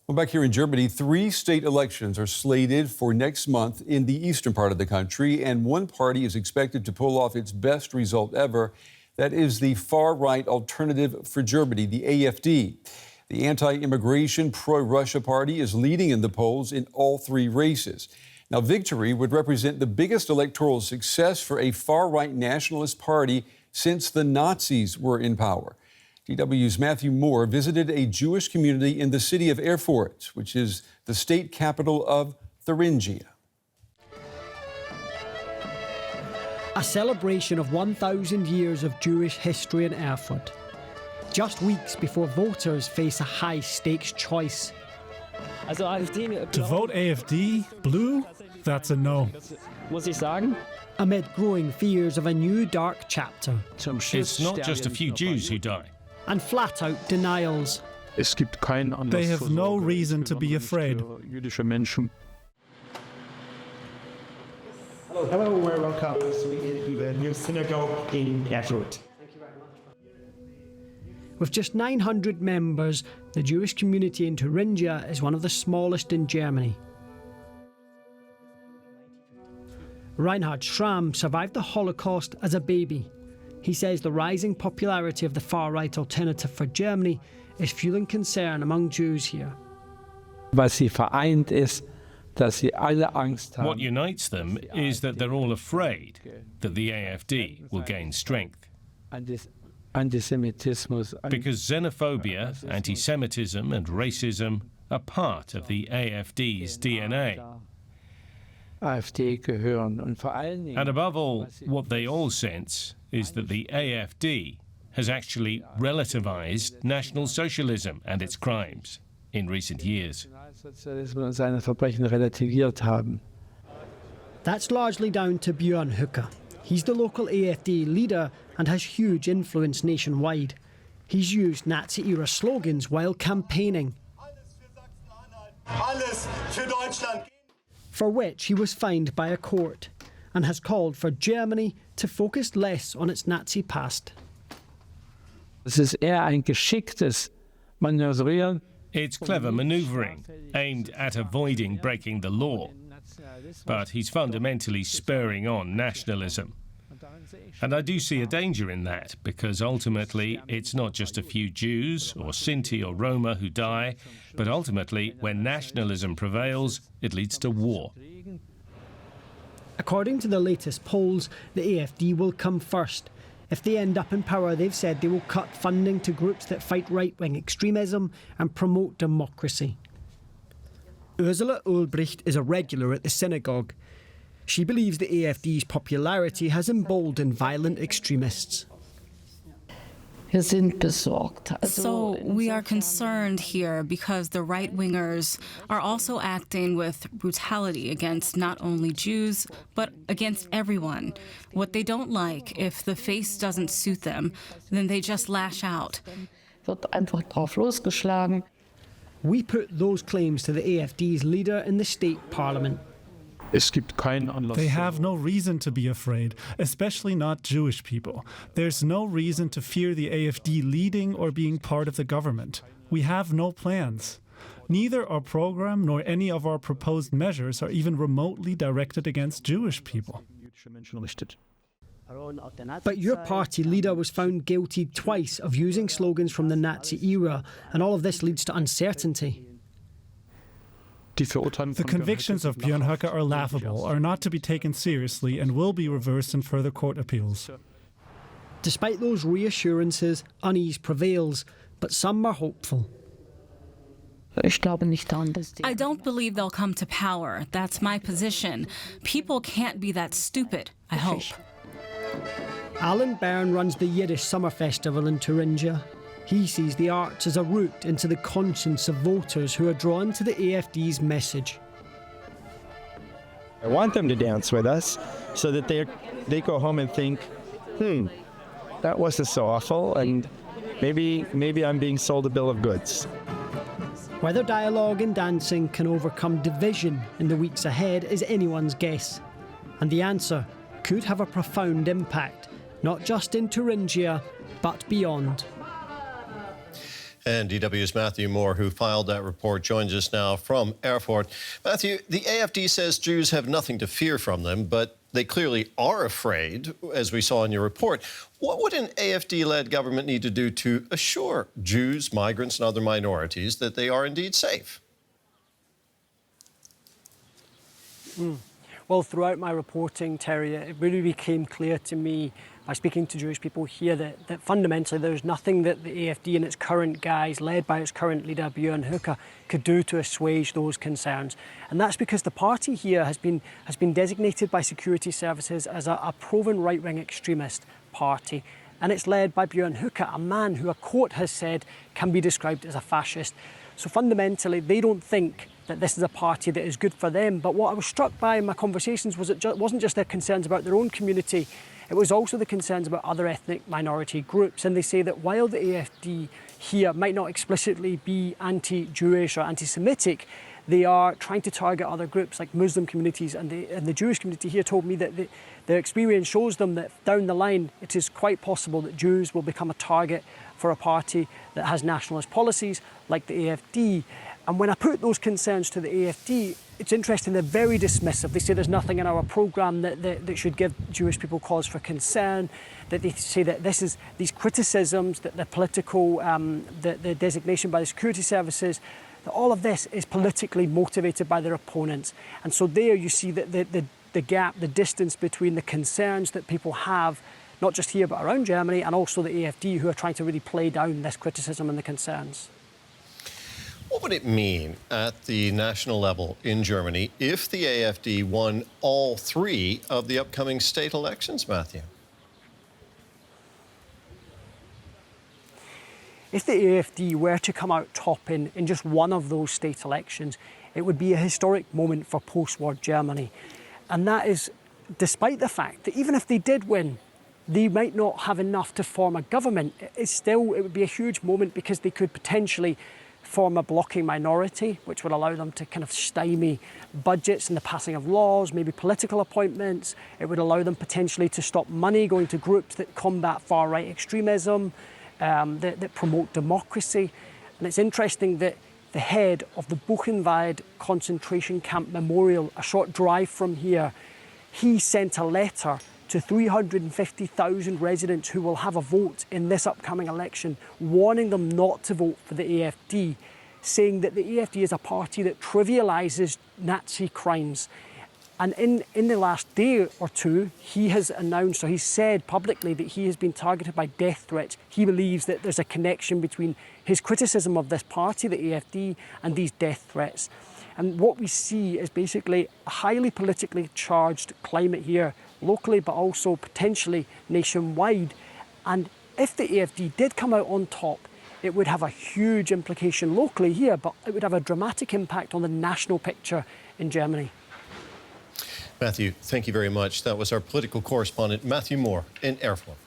Well, back here in Germany, 3 state elections are slated for next month in the eastern part of the country, and one party is expected to pull off its best result ever. That is the far-right Alternative for Germany, the AfD. The anti-immigration, pro-Russia party is leading in the polls in all 3 races. Now, victory would represent the biggest electoral success for a far-right nationalist party since the Nazis were in power. DW's Matthew Moore visited a Jewish community in the city of Erfurt, which is the state capital of Thuringia. A celebration of 1,000 years of Jewish history in Erfurt. Just weeks before voters face a high-stakes choice. To vote AfD, blue, that's a no. Amid growing fears of a new dark chapter. It's not just a few Jews who die. And flat-out denials. They have no reason to be afraid. Hello, welcome to the new synagogue in Erfurt. With just 900 members, the Jewish community in Thuringia is one of the smallest in Germany. Reinhard Schramm survived the Holocaust as a baby. He says the rising popularity of the far-right Alternative for Germany is fueling concern among Jews here. What unites them is that they're all afraid that the AfD will gain strength. Because xenophobia, anti-Semitism and racism are part of the AfD's DNA. And above all, what they all sense is that the AfD has actually relativized National Socialism and its crimes in recent years. That's largely down to Björn Höcke. He's the local AfD leader and has huge influence nationwide. He's used Nazi-era slogans while campaigning, for which he was fined by a court, and has called for Germany to focus less on its Nazi past. It's clever manoeuvring, aimed at avoiding breaking the law. But he's fundamentally spurring on nationalism. And I do see a danger in that, because ultimately it's not just a few Jews or Sinti or Roma who die, but ultimately when nationalism prevails, it leads to war. According to the latest polls, the AfD will come first. If they end up in power, they've said they will cut funding to groups that fight right-wing extremism and promote democracy. Ursula Ulbricht is a regular at the synagogue. She believes the AfD's popularity has emboldened violent extremists. So we are concerned here because the right-wingers are also acting with brutality against not only Jews, but against everyone. What they don't like, if the face doesn't suit them, then they just lash out. We put those claims to the AfD's leader in the state parliament. They have no reason to be afraid, especially not Jewish people. There's no reason to fear the AfD leading or being part of the government. We have no plans. Neither our program nor any of our proposed measures are even remotely directed against Jewish people. But your party leader was found guilty twice of using slogans from the Nazi era, and all of this leads to uncertainty. The convictions of Björn Höcke are laughable, are not to be taken seriously, and will be reversed in further court appeals. Despite those reassurances, unease prevails, but some are hopeful. I don't believe they'll come to power. That's my position. People can't be that stupid, I hope. Alan Byrne runs the Yiddish Summer Festival in Thuringia. He sees the arts as a route into the conscience of voters who are drawn to the AfD's message. I want them to dance with us so that they go home and think, that wasn't so awful, and maybe I'm being sold a bill of goods. Whether dialogue and dancing can overcome division in the weeks ahead is anyone's guess. And the answer could have a profound impact, not just in Thuringia, but beyond. And DW's Matthew Moore, who filed that report, joins us now from Erfurt. Matthew, the AfD says Jews have nothing to fear from them, but they clearly are afraid, as we saw in your report. What would an AfD-led government need to do to assure Jews, migrants, and other minorities that they are indeed safe? Well, throughout my reporting, Terry, it really became clear to me by speaking to Jewish people here that fundamentally there's nothing that the AfD and its current guys, led by its current leader Björn Höcke, could do to assuage those concerns. And that's because the party here has been designated by security services as a proven right-wing extremist party. And it's led by Björn Höcke, a man who a court has said can be described as a fascist. So fundamentally, they don't think that this is a party that is good for them. But what I was struck by in my conversations was it wasn't just their concerns about their own community, it was also the concerns about other ethnic minority groups. And they say that while the AfD here might not explicitly be anti-Jewish or anti-Semitic, they are trying to target other groups like Muslim communities. And the Jewish community here told me that their experience shows them that down the line, it is quite possible that Jews will become a target for a party that has nationalist policies like the AfD. And when I put those concerns to the AfD, it's interesting, they're very dismissive. They say there's nothing in our programme that should give Jewish people cause for concern, that they say that these criticisms, that the political, the designation by the security services, that all of this is politically motivated by their opponents. And so there you see that the gap, the distance between the concerns that people have, not just here but around Germany, and also the AfD, who are trying to really play down this criticism and the concerns. What would it mean at the national level in Germany if the AfD won all three of the upcoming state elections, Matthew? If the AfD were to come out top in just one of those state elections, it would be a historic moment for post-war Germany. And that is despite the fact that even if they did win, they might not have enough to form a government. It would be a huge moment because they could potentially form a blocking minority, which would allow them to kind of stymie budgets and the passing of laws, maybe political appointments. It would allow them potentially to stop money going to groups that combat far-right extremism, that promote democracy. And it's interesting that the head of the Buchenwald concentration camp memorial, a short drive from here, he sent a letter to 350,000 residents who will have a vote in this upcoming election, warning them not to vote for the AfD, saying that the AfD is a party that trivialises Nazi crimes. And in the last day or two, he has announced, or he said publicly, that he has been targeted by death threats. He believes that there's a connection between his criticism of this party, the AfD, and these death threats. And what we see is basically a highly politically charged climate here, locally, but also potentially nationwide. And if the AfD did come out on top, it would have a huge implication locally here, but it would have a dramatic impact on the national picture in Germany. Matthew, thank you very much. That was our political correspondent, Matthew Moore, in Erfurt.